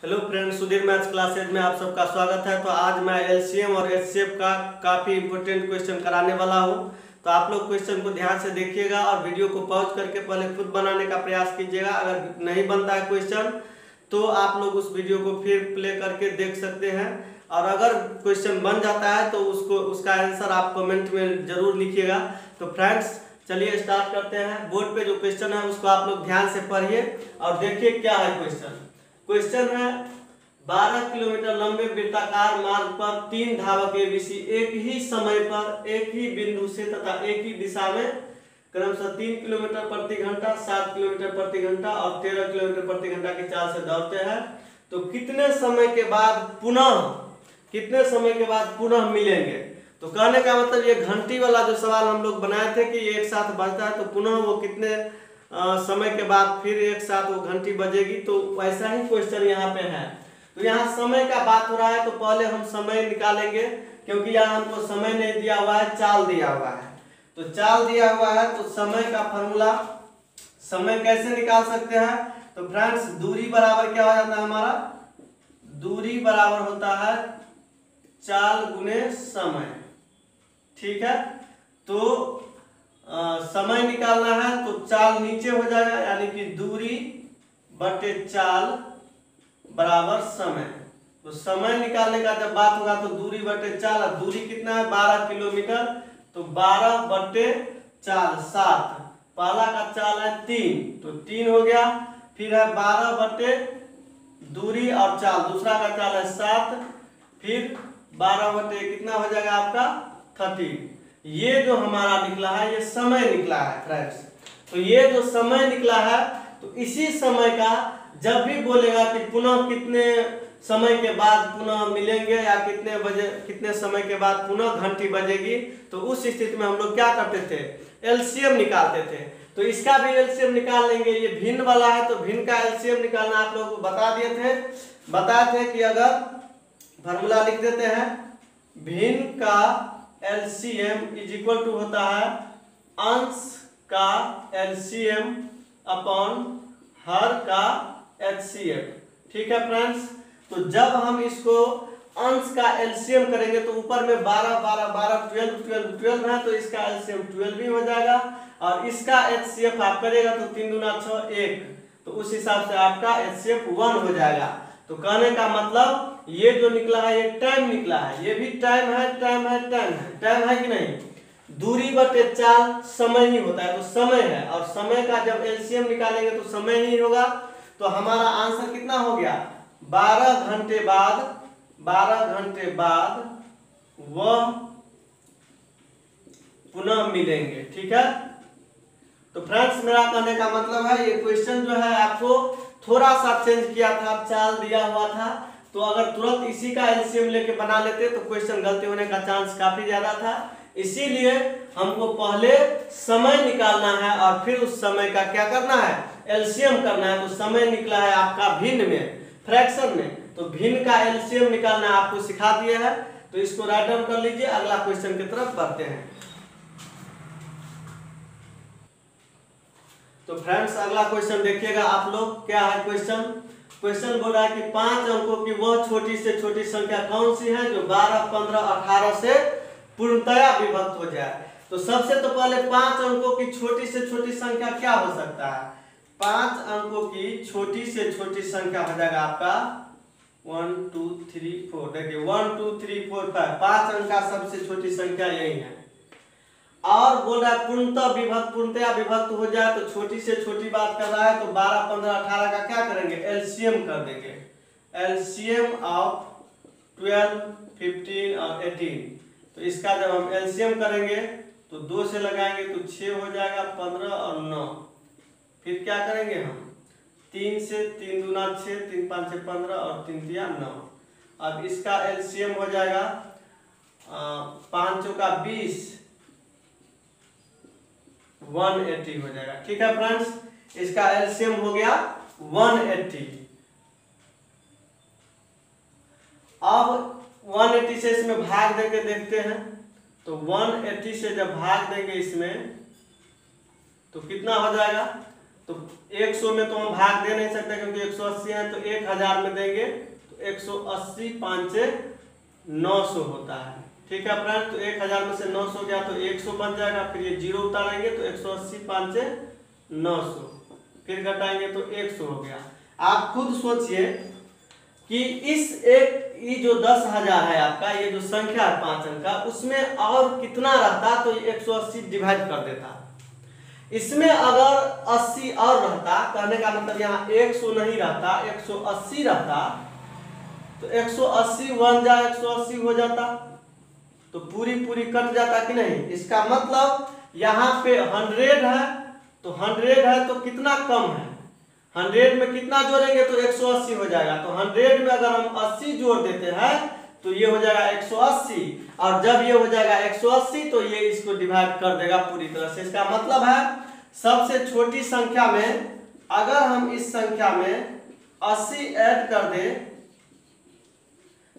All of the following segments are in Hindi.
Hello friends, Sudhir maths classes में आप सबका स्वागत है। तो आज मैं एलसीएम और एचसीएफ का काफ़ी इंपॉर्टेंट क्वेश्चन कराने वाला हूं। तो आप लोग क्वेश्चन को ध्यान से देखिएगा और वीडियो को पॉज करके पहले खुद बनाने का प्रयास कीजिएगा। अगर नहीं बनता है क्वेश्चन तो आप लोग उस वीडियो को फिर प्ले करके देख सकते हैं, और अगर क्वेश्चन बन जाता है तो उसका आंसर आप कमेंट में जरूर लिखिएगा। तो फ्रेंड्स चलिए स्टार्ट करते हैं। बोर्ड पे जो क्वेश्चन है उसको आप लोग ध्यान से पढ़िए और देखिए क्या है क्वेश्चन है 12 किलोमीटर लंबे वृत्ताकार मार्ग पर 3 धावक एबीसी एक ही समय पर एक ही बिंदु से तथा एक ही दिशा में क्रमशः 3 किलोमीटर प्रति घंटा, 7 किलोमीटर प्रति घंटा और 13 किलोमीटर प्रति घंटा की चाल से दौड़ते हैं। तो कितने समय के बाद पुनः मिलेंगे। तो कहने का मतलब ये घंटी वाला जो सवाल हम लोग बनाए थे कि एक साथ बजता है तो पुनः वो कितने समय के बाद फिर एक साथ वो घंटी बजेगी। तो वैसा ही क्वेश्चन यहाँ पे है। तो यहाँ समय का बात हो रहा है तो पहले हम समय निकालेंगे, क्योंकि यहाँ हमको समय नहीं दिया हुआ है, चाल दिया हुआ है। तो चाल दिया हुआ है तो समय का फॉर्मूला, समय कैसे निकाल सकते हैं। तो फ्रेंड्स दूरी बराबर क्या हो जाता है हमारा, दूरी बराबर होता है चाल गुने समय। ठीक है, तो समय निकालना है तो चाल नीचे हो जाएगा, यानी कि दूरी बटे चाल बराबर समय। तो समय निकालने का जब बात होगा तो दूरी बटे चाल, दूरी कितना है 12 किलोमीटर, तो 12 बटे चाल 7, पहला का चाल है 3 तो 3 हो गया। फिर है 12 बटे दूरी और चाल, दूसरा का चाल है 7, फिर 12 बटे कितना हो जाएगा आपका 30। ये जो हमारा निकला है ये समय निकला है फ्रेंड्स। तो ये जो समय निकला है तो इसी समय का जब भी बोलेगा कि पुनः कितने समय के बाद पुनः मिलेंगे या कितने समय के बाद पुनः घंटी बजेगी, तो उस स्थिति में हम लोग क्या करते थे, एलसीएम निकालते थे। तो इसका भी एलसीएम निकाल लेंगे। ये भिन्न वाला है तो भिन्न का एलसीएम निकालना आप लोगों को बताए थे कि अगर फॉर्मूला लिख देते हैं, भिन्न का एलसीएम इज इक्वल टू होता है अंश का एलसीएम अपॉन हर का एचसीएफ। ठीक है फ्रेंड्स, तो जब हम इसको अंश का एलसीएम करेंगे तो ऊपर में 12 12 12 12 है, तो इसका एलसीएम 12 भी हो जाएगा, और इसका एचसीएफ आप करेगा तो 3 दूना 6 1, तो उस हिसाब से आपका एचसीएफ 1 हो जाएगा। तो कहने का मतलब ये जो निकला है ये टाइम निकला है, ये भी टाइम है कि नहीं। दूरी बटे चाल समय ही होता है, तो समय है, और समय का जब एलसीएम निकालेंगे तो समय ही होगा। तो हमारा आंसर कितना हो गया, 12 घंटे बाद वह पुनः मिलेंगे। ठीक है, तो फ्रेंड्स मेरा कहने का मतलब है ये क्वेश्चन जो है आपको थोड़ा सा चेंज किया था, चाल दिया हुआ था, तो अगर तुरंत इसी का एलसीएम लेके बना लेते तो क्वेश्चन गलती होने का चांस काफी ज्यादा था। इसीलिए हमको पहले समय निकालना है और फिर उस समय का क्या करना है, एलसीएम करना है। तो समय निकला है आपका भिन्न में, फ्रैक्शन में, तो भिन्न का एलसीएम निकालना आपको सिखा दिया है। तो इसको राइट डाउन कर लीजिए, अगला क्वेश्चन की तरफ बढ़ते हैं। तो फ्रेंड्स अगला क्वेश्चन देखिएगा आप लोग, क्या है क्वेश्चन बोल रहा है कि 5 अंकों की वह छोटी से छोटी संख्या कौन सी है जो 12, 15, 18 से पूर्णतया विभक्त हो जाए। तो सबसे तो पहले 5 अंकों की छोटी से छोटी संख्या क्या हो सकता है, 5 अंकों की छोटी से छोटी संख्या हो जाएगा आपका 1 2 3 4। देखिए 1 2 3 4 5, 5 अंक का सबसे छोटी संख्या यही है। और बोल रहा है पूर्णतया विभक्त हो जाए, तो छोटी से छोटी बात कर रहा है, तो 12, 15, 18 का क्या करेंगे, एलसीएम कर देंगे। एलसीएम ऑफ 12, 15 और 18। तो इसका जब हम एलसीएम करेंगे तो 2 से लगाएंगे तो 6 हो जाएगा, 15 और 9। फिर क्या करेंगे हम 3 से, 3 दूना 6, 3 5 6 15 और 3 तिया 9। अब इसका एलसीएम हो जाएगा 5 चौका 20, 180 हो जाएगा। ठीक है फ्रेंड्स, इसका एलसीएम हो गया 180। अब 180 से इसमें भाग देके देखते हैं, तो 180 से जब भाग देंगे इसमें तो कितना हो जाएगा, तो 100 में तो हम भाग दे नहीं सकते क्योंकि 180 है, तो 1000 में देंगे तो 180 5 900 होता है। ठीक है फ्रेंड, तो 1000 में से 900 गया तो 100 बन जाएगा, फिर ये 0 उतारेंगे तो 180 5 900, फिर घटाएंगे तो 100 हो गया। आप खुद सोचिए कि इस ये जो 10,000 है आपका, ये जो संख्या है 5 अंक का, उसमें और कितना रहता तो ये 180 डिवाइड कर देता। इसमें अगर 80 और रहता, कहने का मतलब यहाँ 100 नहीं रहता, 180 रहता, तो 180 बन जाए 180 हो जाता, तो पूरी कट जाता कि नहीं। इसका मतलब यहाँ पे 100 है, तो 100 है तो कितना कम है, 100 में कितना जोड़ेंगे तो 180 हो जाएगा। तो 100 में अगर हम 80 जोड़ देते हैं तो ये हो जाएगा 180, और जब ये हो जाएगा 180 तो ये इसको डिवाइड कर देगा पूरी तरह से। इसका मतलब है सबसे छोटी संख्या में अगर हम इस संख्या में 80 ऐड कर दें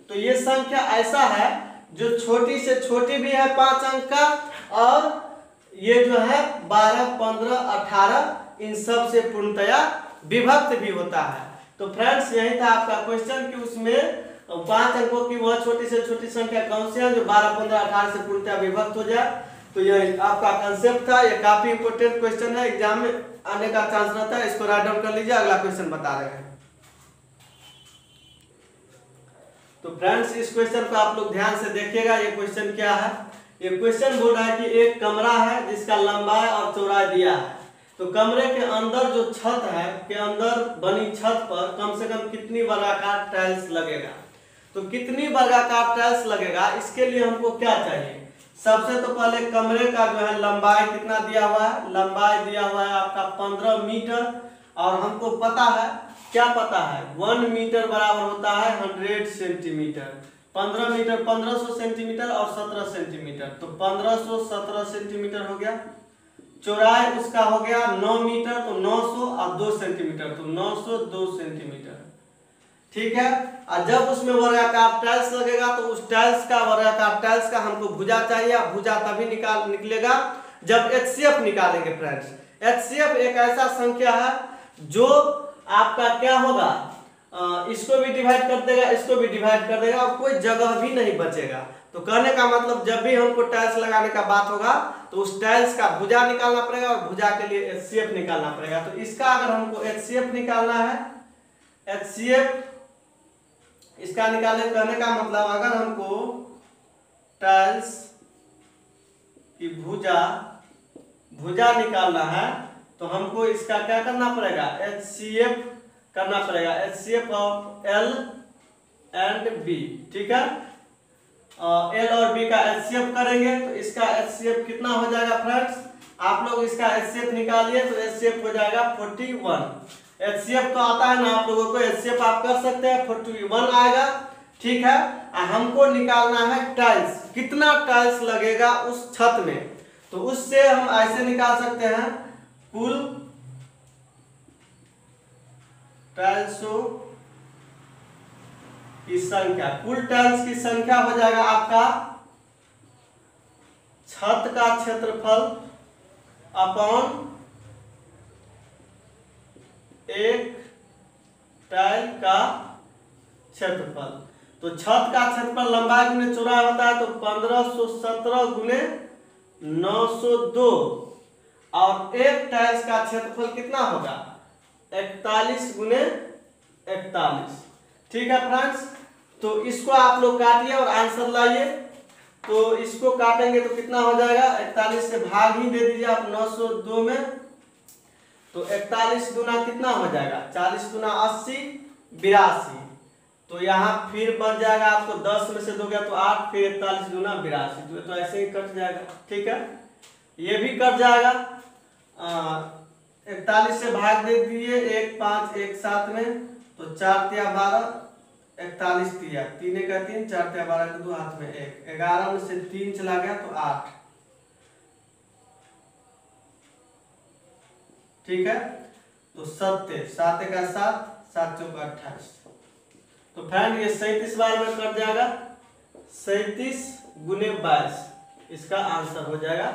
तो ये संख्या ऐसा है जो छोटी से छोटी भी है 5 अंक का, और ये जो है 12 15 18 इन सब से पूर्णतया विभक्त भी होता है। तो फ्रेंड्स यही था आपका क्वेश्चन कि उसमें 5 अंकों की वह छोटी से छोटी संख्या कौन सी है जो 12 15 18 से पूर्णतया विभक्त हो जाए। तो यह आपका कंसेप्ट था, ये काफी इंपोर्टेंट क्वेश्चन है, एग्जाम में आने का चांस रहता है, इसको राइट डाउन कर लीजिए। अगला क्वेश्चन बता रहे हैं। तो फ्रेंड्स इस क्वेश्चन को आप लोग ध्यान से देखिएगा। ये क्वेश्चन क्या है, ये क्वेश्चन बोल रहा है कि एक कमरा है जिसका लंबाई और चौड़ाई दिया है, तो कमरे के अंदर जो छत है के अंदर बनी छत पर कम से कम कितनी वर्गाकार टाइल्स लगेगा। तो कितनी वर्गाकार टाइल्स लगेगा, इसके लिए हमको क्या चाहिए। सबसे तो पहले कमरे का जो है लंबाई कितना दिया हुआ है, लंबाई दिया हुआ है आपका 15 मीटर, और हमको पता है, क्या पता है, 1 मीटर बराबर होता है 100 सेंटीमीटर। 15 मीटर 1500 सेंटीमीटर और 17 सेंटीमीटर, तो 1517 सेंटीमीटर हो गया। चौड़ाई उसका हो गया 9 मीटर, तो 900 और 2 सेंटीमीटर, तो 902 सेंटीमीटर। ठीक है, और जब उसमें वर्गाकार टाइल्स लगेगा तो उस टाइल्स का वर्गाकार टाइल्स का हमको भुजा चाहिए। भुजा तभी निकलेगा जब एचसीएफ निकालेंगे। फ्रेंड्स एचसीएफ एक ऐसा संख्या है जो आपका क्या होगा, इसको भी डिवाइड कर देगा, इसको भी डिवाइड कर देगा, और कोई जगह भी नहीं बचेगा। तो कहने का मतलब जब भी हमको टाइल्स लगाने का बात होगा तो उस टाइल्स का भुजा निकालना पड़ेगा, और भुजा के लिए एचसीएफ निकालना पड़ेगा। तो इसका अगर हमको एचसीएफ निकालना है, एचसीएफ इसका निकाले, कहने का मतलब अगर हमको टाइल्स की भुजा निकालना है तो हमको इसका क्या करना पड़ेगा, एचसीएफ करना पड़ेगा, HCF of L and B. ठीक है, एल और बी का एचसीएफ करेंगे तो इसका एचसीएफ कितना हो जाएगा फ्रेंड्स, आप लोग इसका एचसीएफ निकालिए तो एचसीएफ हो जाएगा 41। एचसीएफ तो आता है ना आप लोगों को, एचसीएफ आप कर सकते हैं, 41 आएगा। ठीक है, हमको निकालना है टाइल्स, कितना टाइल्स लगेगा उस छत में। तो उससे हम ऐसे निकाल सकते हैं, कुल टाइल्सों की संख्या, कुल टाइल्स की संख्या हो जाएगा आपका छत का क्षेत्रफल अपॉन एक टाइल का क्षेत्रफल। तो छत का क्षेत्रफल लंबाई गुने चौड़ाई होता है, तो 1517 गुने 902, और एक टाइल्स का क्षेत्रफल कितना होगा 41 गुने 41। ठीक है फ्रेंड्स, तो इसको आप लोग काटिए और आंसर लाइए। तो इसको काटेंगे तो कितना हो जाएगा, 41 से भाग ही दे दीजिए आप 902 में, तो 41 गुना कितना हो जाएगा, 40 गुना 80 82। तो यहाँ फिर बच जाएगा आपको 10 में से 2 गया तो 8, फिर 41 गुना 82, तो ऐसे ही कट जाएगा। ठीक है, ये भी कट जाएगा। 41 से भाग दे दीजिए 1 5 1 7 में, तो 4 तिया 12, 41 तिया 3 का 3, 4 तिया 12 का 2, हाथ में 1, 11 में से 3 चला गया तो 8। ठीक है, तो 7 7 का 7, 7 चौका 28। तो फ्रेंड ये 37 बार में कट जाएगा, 37 गुने 22 इसका आंसर हो जाएगा।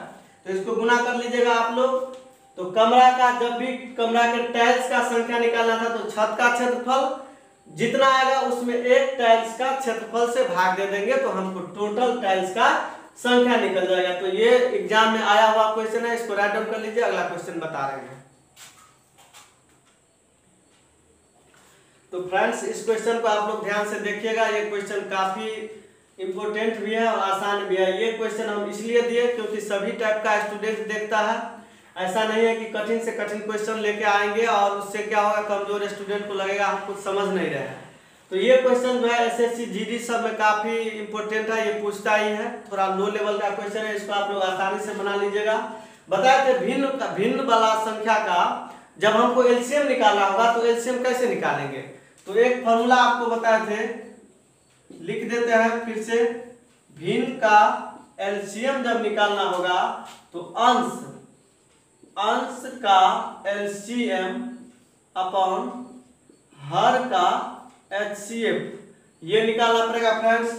तो इसको गुना कर लीजिएगा आप लोग, तो कमरा का, जब भी कमरा के टाइल्स का संख्या निकालना था तो छत का क्षेत्रफल जितना आएगा उसमें एक टाइल्स का क्षेत्रफल से भाग दे देंगे तो हमको टोटल टाइल्स का संख्या निकल जाएगा। तो ये एग्जाम में आया हुआ क्वेश्चन है, इसको राइट डाउन कर लीजिए। अगला क्वेश्चन बता रहे हैं। तो फ्रेंड्स इस क्वेश्चन को आप लोग ध्यान से देखिएगा, ये क्वेश्चन काफी इंपोर्टेंट भी है और आसान भी है। ये क्वेश्चन हम इसलिए दिए क्योंकि सभी टाइप का स्टूडेंट देखता है। ऐसा नहीं है कि कठिन से कठिन क्वेश्चन लेके आएंगे और उससे क्या होगा, कमजोर स्टूडेंट को लगेगा हम कुछ समझ नहीं रहे हैं। तो ये क्वेश्चन जो है एसएससी जीडी सब में काफी इंपोर्टेंट है, ये पूछता ही है। थोड़ा लो लेवल का क्वेश्चन है, इसको आप लोग आसानी से बना लीजिएगा। बताए थे भिन्न वाला संख्या का जब हमको एलसीएम निकालना होगा तो एलसीएम कैसे निकालेंगे। तो एक फॉर्मूला आपको बताए थे, लिख देते हैं फिर से। भिन्न का एलसीएम जब निकालना होगा तो अंश का एलसीएम अपॉन हर का एचसीएफ ये निकालना पड़ेगा फ्रेंड्स।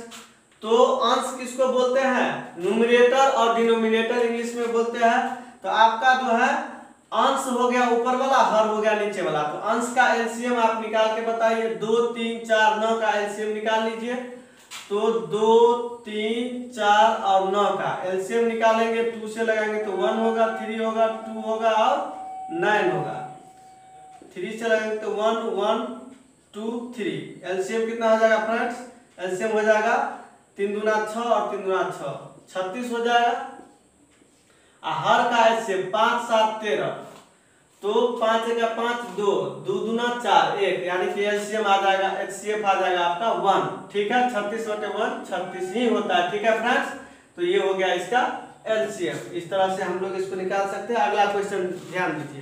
तो अंश किसको बोलते हैं, न्यूमरेटर और डिनोमिनेटर इंग्लिश में बोलते हैं। तो आपका जो है अंश हो गया ऊपर वाला, हर हो गया नीचे वाला। तो अंश का एलसीएम आप निकाल के बताइए। 2 3 4 9 का एलसीएम निकाल लीजिए। तो 2 3 4 और 9 का एलसीएम निकालेंगे, 2 से लगाएंगे तो 1 होगा, 3 होगा, 2 होगा और 9 होगा। 3 से लगाएंगे तो 1 1 2 3। एलसीएम कितना हो जाएगा फ्रेंड्स, एलसीएम हो जाएगा 3 दूना 6 और 3 दूना 6 36 हो जाएगा। हर का एलसीएम 5 7 13, तो 5 का 5 2 2 दूना 4 1, यानी कि एलसीएम आ जाएगा, एचसीएफ आ जाएगा आपका 1। ठीक है, 36/1 36 ही होता है। ठीक है फ्रेंड्स, तो ये हो गया इसका एलसीएम। इस तरह से हम लोग इसको निकाल सकते हैं। अगला क्वेश्चन ध्यान दीजिए।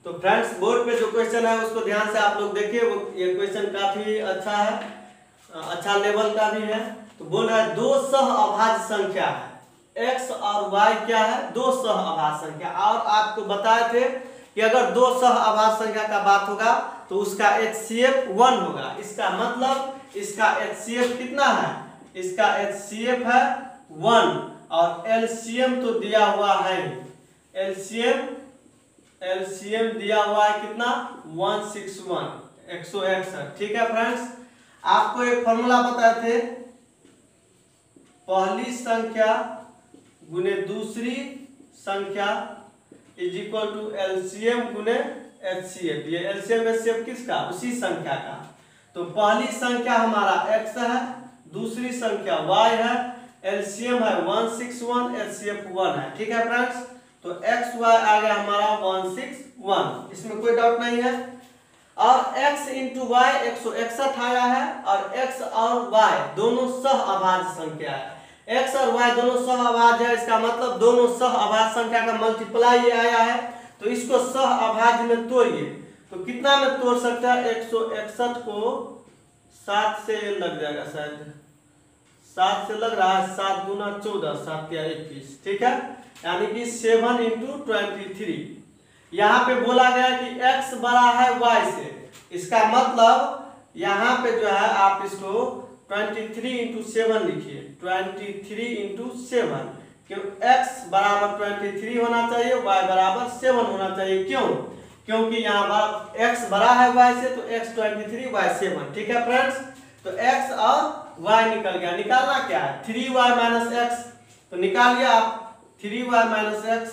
तो फ्रेंड्स बोर्ड पे जो क्वेश्चन है उसको ध्यान से आप लोग देखिए। वो ये क्वेश्चन काफी अच्छा है, अच्छा लेवल का भी है। तो बोल रहा है दो सह अभाज्य संख्या है, एक्स और वाई क्या है, दो सह अभाज्य संख्या। और आपको बताए थे कि अगर दो सह अभाज्य संख्या का बात होगा तो उसका एचसीएफ 1 होगा। इसका मतलब इसका एचसीएफ कितना है, इसका एचसीएफ है 1 और एलसीएम तो दिया हुआ है, एलसीएम दिया हुआ है कितना 161 161। ठीक है फ्रेंड्स, आपको एक फॉर्मूला बताए थे, पहली संख्या गुने दूसरी संख्या इज इक्वल टू एलसीएम गुने एचसीएफ। ये एलसीएम एचसीएफ किसका, उसी संख्या का। तो पहली संख्या हमारा x है, दूसरी संख्या y है, एलसीएम है 161, एचसीएफ 1 है। ठीक है फ्रेंड्स, तो x y आ गया हमारा 161, इसमें कोई डाउट नहीं है। और x इंटू वाई 161 आया है और x और y दोनों सह अभाज्य संख्या है। x और y दोनों सह अभाज्य है, इसका मतलब दोनों सह अभाज्य संख्या का मल्टीप्लाई ये आया है। तो इसको सह अभाज्य में तोड़िए, तो कितना में तोड़ सकते हैं, 161 को 7 से लग जाएगा, शायद 7 से लग रहा है, 7 दूना 14 7 या 21। ठीक है, यानी कि 7 इंटू 23। यहाँ पे बोला गया कि x बड़ा है y से, इसका मतलब यहाँ पे जो है आप इसको 23 इंटू 7 लिखिए, 23 इंटू 7, क्यों x बराबर 23 होना चाहिए, y बराबर 7 होना चाहिए। क्यों, क्योंकि यहाँ x बड़ा है y से, तो x 23 y 7। ठीक है फ्रेंड्स, तो x और y निकल गया। निकालना क्या है, 3y माइनस एक्स, तो निकालिए आप 3y minus x.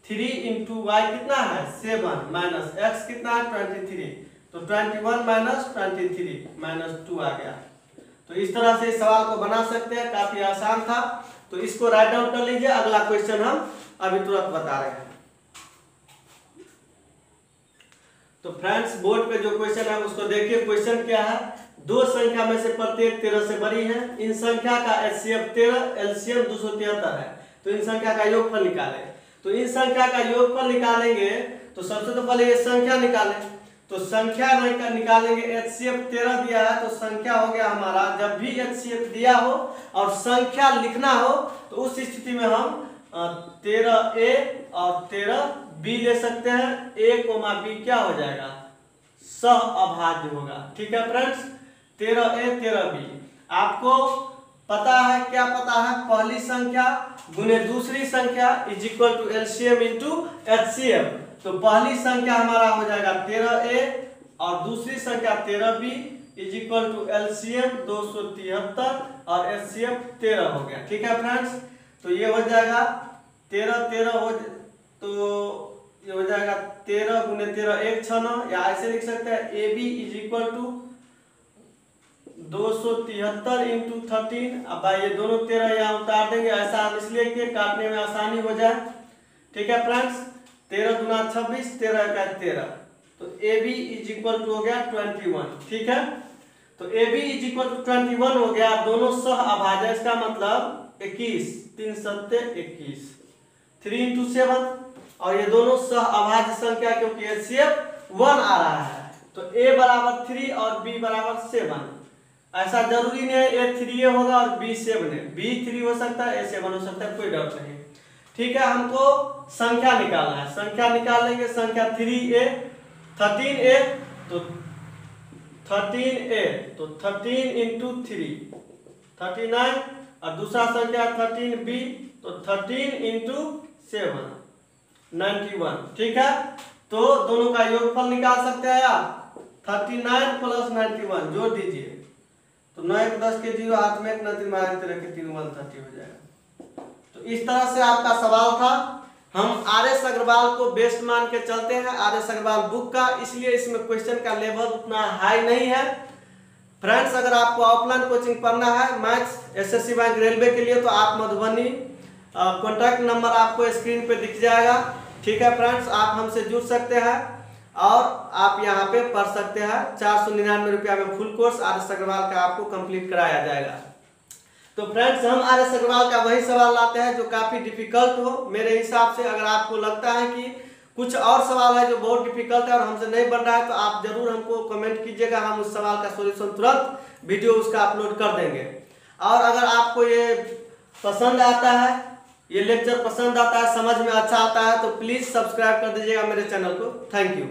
3 into Y कितना है 7 माइनस x कितना है 23, तो 21 माइनस 23 माइनस 2 आ गया। तो इस तरह से इस सवाल को बना सकते हैं, काफी आसान था। तो इसको राइट डाउन कर लीजिए। अगला क्वेश्चन हम अभी तुरंत बता रहे हैं। तो फ्रेंड्स बोर्ड पे जो क्वेश्चन है उसको देखिए। क्वेश्चन क्या है, दो संख्या में से प्रत्येक 13 से बड़ी है, इन संख्या का एचसीएफ 13, एलसीएम 273 है। तो इन संख्या का योगफल निकालें। तो इन संख्या का योगफल निकालेंगे तो सबसे तो पहले ये संख्या निकालें। तो संख्या निकालेंगे, एचसीएफ 13 दिया है, तो संख्या हो गया हमारा, जब भी एचसीएफ दिया हो और संख्या लिखना हो तो उस स्थिति में हम 13a और 13b ले सकते हैं। a, b क्या हो जाएगा, सह अभाज्य होगा। ठीक है फ्रेंड्स, 13a 13b। आपको पता है, क्या पता है, पहली संख्या गुने दूसरी संख्या is equal to LCM into HCF. तो पहली संख्या हमारा हो जाएगा 13a और दूसरी संख्या 13b is equal to LCM 273 और एचसीएफ 13 हो गया। ठीक है फ्रेंड्स, तो ये हो जाएगा 13 हो, तो ये हो जाएगा 13 गुने 13 169, या ऐसे लिख सकते हैं a b is equal to 273 into 13। अब भाई ये दोनों 13 यहाँ उतार देंगे, ऐसा इसलिए कि काटने में आसानी हो जाए। ठीक है फ्रेंड्स, 13 गुना 26, 13 का 13, तो a b is equal to हो गया 21। ठीक है, तो a b is equal to 21 हो गया, दोनों सह अभाज्य, इसका मतलब 21, 3 7 21, 3 इंटू 7, और ये दोनों सह अभाज्य संख्या क्योंकि एचसीएफ 1 आ रहा है, तो a बराबर 3 और b बराबर 7। ऐसा जरूरी नहीं है a 3a होगा और b 7 है, b 3 हो सकता है, a 7 हो सकता है, कोई डाउट नहीं। ठीक है, हमको संख्या निकालना है, संख्या निकाल लेंगे। संख्या 3a 13a, तो 13a तो 13 इंटू 3 39, और दूसरा संख्या 13b तो 13 इंटू 7 91। ठीक है, तो दोनों का योगफल निकाल सकते हैं आप, 39 प्लस 91 जोड़ दीजिए, तो 9 1 10 के 0, हाथ में 1 9 3 13 के 3 1 30 हो जाएगा। तो इस तरह से आपका सवाल था। हम आर.एस. अग्रवाल को बेस्ट मान के चलते हैं, आर.एस. अग्रवाल बुक का, इसलिए इसमें क्वेश्चन का लेवल उतना हाई नहीं है। फ्रेंड्स, अगर आपको ऑफलाइन कोचिंग पढ़ना है मैथ्स, एसएससी बैंक, रेलवे के लिए, तो आप मधुबनी, कॉन्टैक्ट नंबर आपको स्क्रीन पे दिख जाएगा। ठीक है फ्रेंड्स, आप हमसे जुड़ सकते हैं और आप यहाँ पे पढ़ सकते हैं। 499 रुपया में फुल कोर्स आर.एस. अग्रवाल का आपको कंप्लीट कराया जाएगा। तो फ्रेंड्स, हम आर.एस. अग्रवाल का वही सवाल लाते हैं जो काफी डिफिकल्ट हो मेरे हिसाब से। अगर आपको लगता है कि कुछ और सवाल है जो बहुत डिफिकल्ट है और हमसे नहीं बन रहा है, तो आप जरूर हमको कमेंट कीजिएगा, हम उस सवाल का सॉल्यूशन तुरंत वीडियो उसका अपलोड कर देंगे। और अगर आपको ये पसंद आता है, ये लेक्चर पसंद आता है, समझ में अच्छा आता है, तो प्लीज सब्सक्राइब कर दीजिएगा मेरे चैनल को। Thank you.